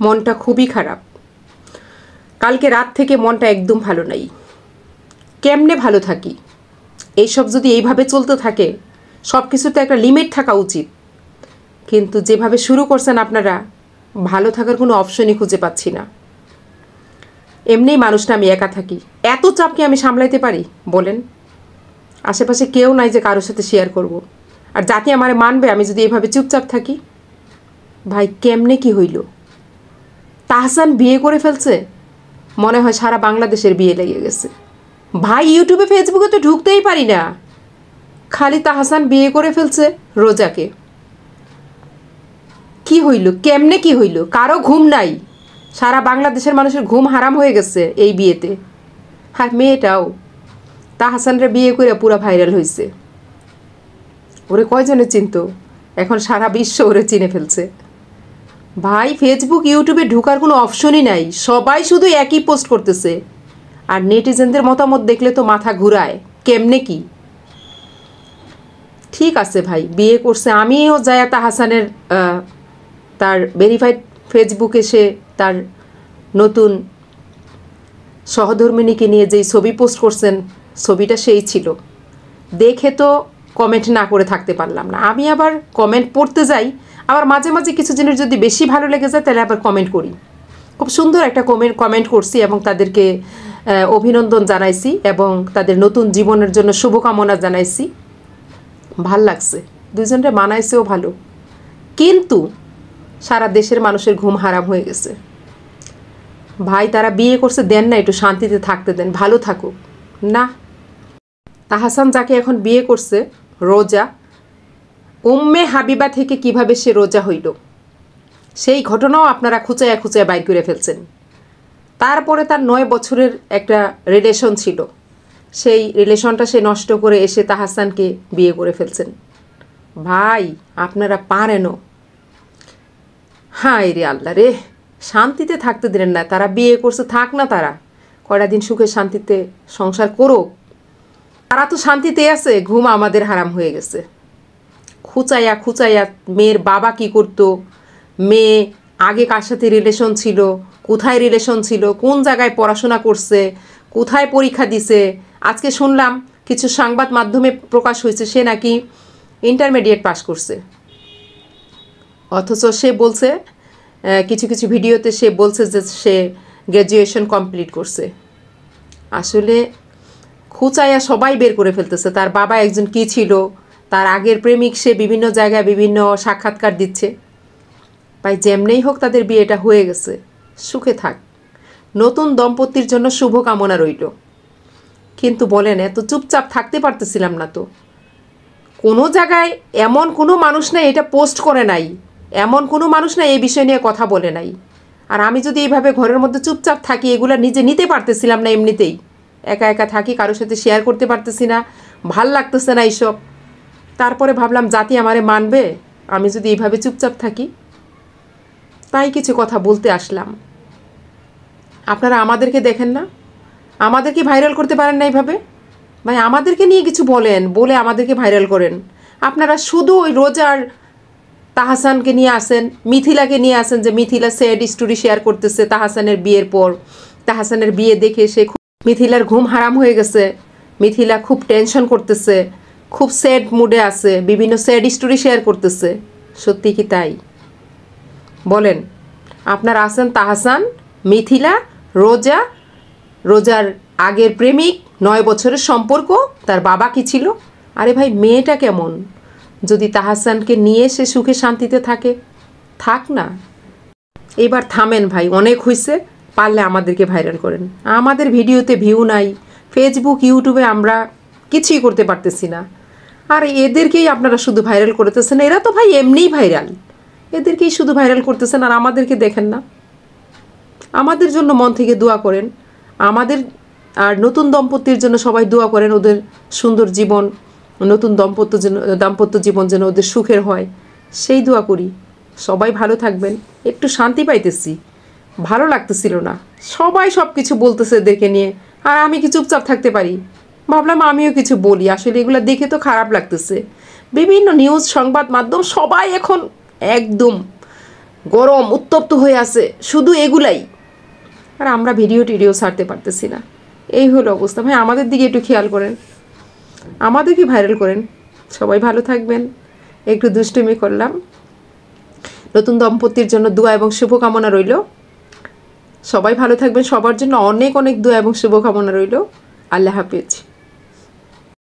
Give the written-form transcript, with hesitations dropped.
মনটা খুবই খারাপ। কালকে রাত থেকে মনটা একদম ভালো নাই। কেমনে ভালো থাকি? এইসব যদি এইভাবে চলতে থাকে, সব কিছুতে একটা লিমিট থাকা উচিত। কিন্তু যেভাবে শুরু করছেন আপনারা, ভালো থাকার কোনো অপশনই খুঁজে পাচ্ছি না। এমনিই মানুষটা আমি একা থাকি, এত চাপ কি আমি সামলাইতে পারি বলেন? আশেপাশে কেউ নাই যে কারোর সাথে শেয়ার করব। আর জাতি আমারে মানবে আমি যদি এভাবে চুপচাপ থাকি? ভাই কেমনে কি হইল? তাহসান বিয়ে করে ফেলছে, মনে হয় সারা বাংলাদেশের বিয়ে লেগে গেছে। ভাই ইউটিউবে ফেসবুকে তো ঢুকতেই পারি না, খালি তাহসান বিয়ে করে ফেলছে রোজাকে। কি হইল? কেমনে কি হইল? কারো ঘুম নাই, সারা বাংলাদেশের মানুষের ঘুম হারাম হয়ে গেছে এই বিয়েতে। আর মেয়েটাও তাহসানরা বিয়ে করে পুরা ভাইরাল হয়েছে। ওরে কয়জনে চিনতো? এখন সারা বিশ্ব ওরে চিনে ফেলছে। ভাই ফেসবুক ইউটিউবে ঢোকার কোনো অপশনই নাই, সবাই শুধু একই পোস্ট করতেছে। আর নেটিজেনদের মতামত দেখলে তো মাথা ঘুরায়। কেমনে কি? ঠিক আছে ভাই, বিয়ে করছে, আমিও যায়া তাহসানের তার ভেরিফাইড ফেসবুকে সে তার নতুন সহধর্মিণীকে নিয়ে যেই ছবি পোস্ট করছেন, ছবিটা সেই ছিল। দেখে তো কমেন্ট না করে থাকতে পারলাম না। আমি আবার কমেন্ট পড়তে যাই, আবার মাঝে মাঝে কিছু জিনিস যদি বেশি ভালো লেগে যায় তাহলে আবার কমেন্ট করি। খুব সুন্দর একটা কমেন্ট করছি এবং তাদেরকে অভিনন্দন জানাইছি এবং তাদের নতুন জীবনের জন্য শুভকামনা জানাইছি। ভাল লাগছে, দুজনরে মানাইছেও ভালো। কিন্তু সারা দেশের মানুষের ঘুম হারাম হয়ে গেছে। ভাই তারা বিয়ে করছে, দেন না একটু শান্তিতে থাকতে দেন, ভালো থাকুক না। তাহসান যাকে এখন বিয়ে করছে রোজা, উম্মে হাবিবা থেকে কিভাবে সে রোজা হইল সেই ঘটনাও আপনারা খুঁচাইয়া খুঁচাইয়া বাইর করে ফেলছেন। তারপরে তার 9 বছরের একটা রিলেশন ছিল, সেই রিলেশনটা সে নষ্ট করে এসে তাহসানকে বিয়ে করে ফেলছেন। ভাই আপনারা পারেনও। হায় রে আল্লাহ রে, শান্তিতে থাকতে দিলেন না। তারা বিয়ে করছে, থাক না, তারা কয়টা দিন সুখে শান্তিতে সংসার করুক। তারা তো শান্তিতে আছে, ঘুম আমাদের হারাম হয়ে গেছে। খুচাইয়া খুচাইয়া মেয়ের বাবা কি করতো, মেয়ে আগে কার সাথে রিলেশন ছিল, কোথায় রিলেশন ছিল, কোন জায়গায় পড়াশোনা করছে, কোথায় পরীক্ষা দিছে। আজকে শুনলাম কিছু সংবাদ মাধ্যমে প্রকাশ হয়েছে সে নাকি ইন্টারমিডিয়েট পাস করছে, অথচ সে বলছে কিছু কিছু ভিডিওতে সে বলছে যে সে গ্র্যাজুয়েশন কমপ্লিট করছে। আসলে খুচাইয়া সবাই বের করে ফেলতেছে। তার বাবা একজন কী ছিল, তার আগের প্রেমিক, সে বিভিন্ন জায়গায় বিভিন্ন সাক্ষাৎকার দিচ্ছে। ভাই যেমনেই হোক তাদের বিয়েটা হয়ে গেছে, সুখে থাক। নতুন দম্পতির জন্য শুভকামনা রইল। কিন্তু বলেন, এত চুপচাপ থাকতে পারতেছিলাম না তো। কোনো জায়গায় এমন কোনো মানুষ নাই এটা পোস্ট করে নাই, এমন কোনো মানুষ নাই এই বিষয় নিয়ে কথা বলে নাই। আর আমি যদি এইভাবে ঘরের মধ্যে চুপচাপ থাকি, এগুলা নিজে নিতে পারতেছিলাম না। এমনিতেই একা একা থাকি, কারোর সাথে শেয়ার করতে পারতেছি না, ভাল লাগতেছে না এইসব। তারপরে ভাবলাম জাতি আমারে মানবে আমি যদি এইভাবে চুপচাপ থাকি, তাই কিছু কথা বলতে আসলাম। আপনারা আমাদেরকে দেখেন না, আমাদেরকে ভাইরাল করতে পারেন না এইভাবে? ভাই আমাদেরকে নিয়ে কিছু বলেন, বলে আমাদেরকে ভাইরাল করেন। আপনারা শুধু ওই রোজার তাহসানকে নিয়ে আসেন, মিথিলাকে নিয়ে আসেন, যে মিথিলা স্যাড স্টোরি শেয়ার করতেছে তাহসানের বিয়ের পর। তাহসানের বিয়ে দেখে সে মিথিলার ঘুম হারাম হয়ে গেছে, মিথিলা খুব টেনশন করতেছে, খুব স্যাড মুডে আছে, বিভিন্ন স্যাড স্টোরি শেয়ার করতেছে। সত্যি কি তাই? বলেন। আপনার আছেন তাহসান, মিথিলা, রোজা, রোজার আগের প্রেমিক, 9 বছরের সম্পর্ক, তার বাবা কি ছিল। আরে ভাই মেয়েটা কেমন? যদি তাহসানকে নিয়ে সে সুখে শান্তিতে থাকে, থাক না। এবার থামেন ভাই, অনেক হয়েছে। পারলে আমাদেরকে ভাইরাল করেন। আমাদের ভিডিওতে ভিউ নাই, ফেসবুক ইউটিউবে আমরা কিছুই করতে পারতেছি না। আর এদেরকেই আপনারা শুধু ভাইরাল করতেছেন। এরা তো ভাই এমনিই ভাইরাল, এদেরকেই শুধু ভাইরাল করতেছেন আর আমাদেরকে দেখেন না। আমাদের জন্য মন থেকে দোয়া করেন, আমাদের আর নতুন দম্পতির জন্য সবাই দোয়া করেন। ওদের সুন্দর জীবন, নতুন দাম্পত্য জীবন যেন ওদের সুখের হয়, সেই দোয়া করি। সবাই ভালো থাকবেন। একটু শান্তি পাইতেছি, ভালো লাগতেছিল না। সবাই সব কিছু বলতেছে এদেরকে নিয়ে, আর আমি কি চুপচাপ থাকতে পারি? ভাবলাম আমিও কিছু বলি। আসলে এগুলো দেখে তো খারাপ লাগতেছে। বিভিন্ন নিউজ সংবাদ মাধ্যম সবাই এখন একদম গরম উত্তপ্ত হয়ে আছে, শুধু এগুলাই। আর আমরা ভিডিও টিডিও ছাড়তে পারতেছি না, এই হলো অবস্থা। ভাই আমাদের দিকে একটু খেয়াল করেন, আমাদেরকে ভাইরাল করেন। সবাই ভালো থাকবেন। একটু দুষ্টুমি করলাম। নতুন দম্পতির জন্য দোয়া এবং শুভকামনা রইল। সবাই ভালো থাকবেন, সবার জন্য অনেক অনেক দোয়া এবং শুভকামনা রইল। আল্লাহ হাফেজ।